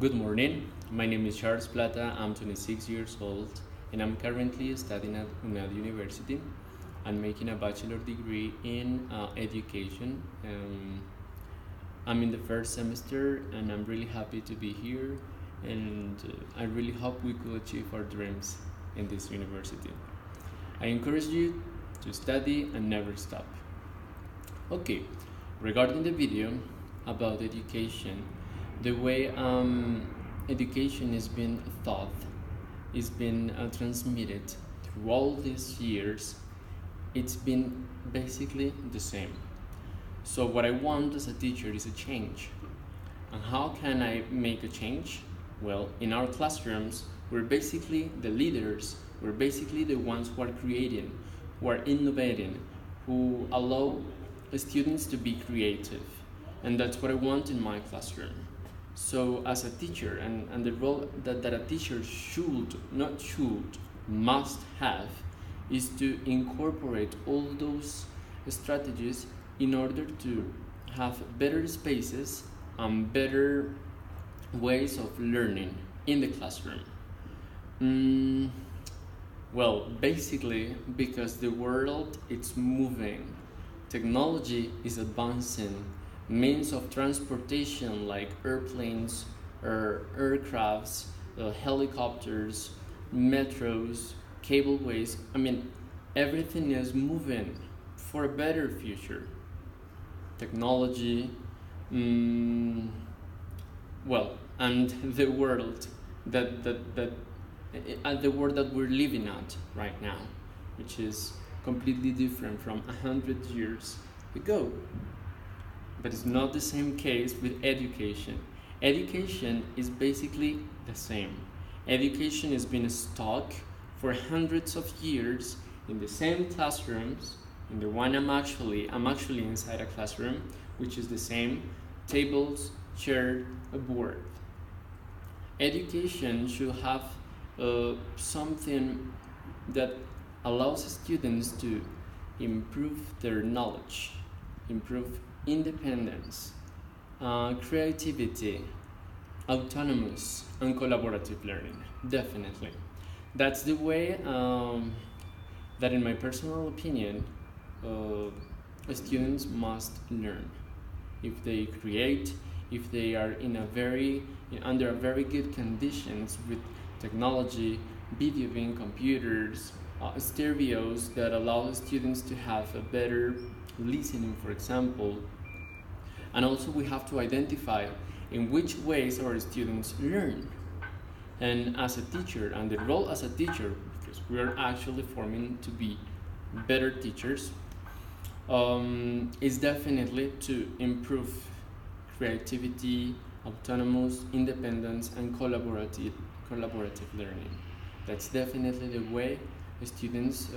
Good morning. My name is Charles Plata. I'm 26 years old and I'm currently studying at UNAD University. I'm making a bachelor degree in education. I'm in the first semester and I'm really happy to be here and I really hope we could achieve our dreams in this university. I encourage you to study and never stop. Okay, regarding the video about education, the way education has been thought, has been transmitted through all these years, it's been basically the same. So what I want as a teacher is a change. And how can I make a change? Well, in our classrooms, we're basically the leaders, we're basically the ones who are creating, who are innovating, who allow the students to be creative. And that's what I want in my classroom. So as a teacher, and the role that a teacher must have, is to incorporate all those strategies in order to have better spaces and better ways of learning in the classroom. Well, basically because the world is moving, technology is advancing, means of transportation like airplanes or aircrafts, helicopters, metros, cableways, everything is moving for a better future. Technology, and the world the world that we're living at right now, which is completely different from 100 years ago. But it's not the same case with education. Education is basically the same. Education has been stuck for hundreds of years in the same classrooms. In the one I'm actually inside a classroom, which is the same tables, chair, a board. Education should have something that allows students to improve their knowledge, improve independence, creativity, autonomous and collaborative learning. Definitely. That's the way that, in my personal opinion, students must learn. If they create, if they are under very good conditions with technology, video game computers, stereos that allow students to have a better listening, for example. And also we have to identify in which ways our students learn. And as a teacher, and the role as a teacher, because we are actually forming to be better teachers, is definitely to improve creativity, autonomous, independence, and collaborative learning. That's definitely the way students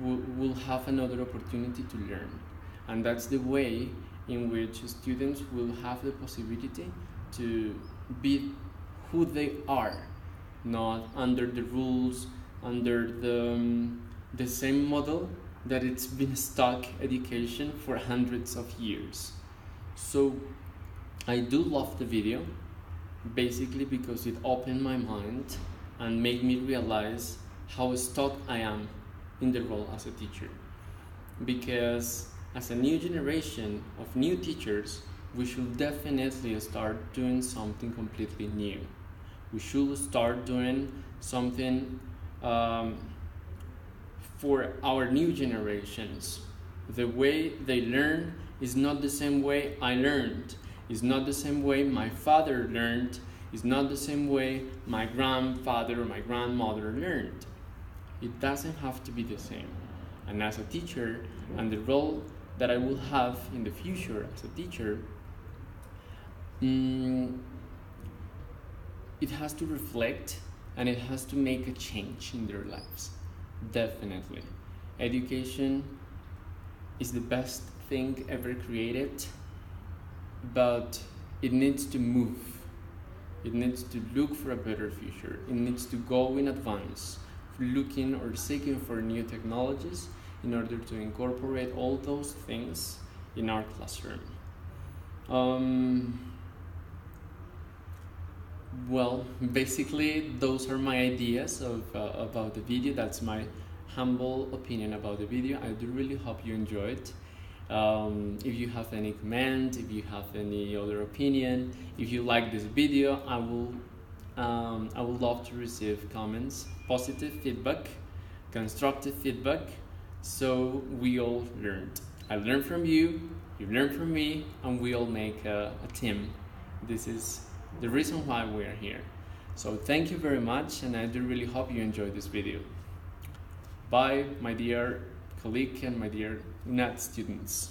will have another opportunity to learn. And that's the way in which students will have the possibility to be who they are, not under the rules, under the same model that it's been stuck education for hundreds of years. So I do love the video, basically because it opened my mind and made me realize how stuck I am in the role as a teacher. Because as a new generation of new teachers, we should definitely start doing something completely new. We should start doing something for our new generations. The way they learn is not the same way I learned. It's not the same way my father learned. It's not the same way my grandfather or my grandmother learned. It doesn't have to be the same. And as a teacher, and the role that I will have in the future as a teacher, it has to reflect and it has to make a change in their lives. Definitely. Education is the best thing ever created, but it needs to move. It needs to look for a better future. It needs to go in advance, looking or seeking for new technologies in order to incorporate all those things in our classroom. Well, basically, those are my ideas about the video. That's my humble opinion about the video. I do really hope you enjoyed. If you have any comment, if you have any other opinion, if you like this video, I would love to receive comments, positive feedback, constructive feedback, so we all learned. I learned from you, you learned from me, and we all make a team. This is the reason why we are here. So thank you very much, and I do really hope you enjoyed this video. Bye, my dear colleague and my dear UNAD students.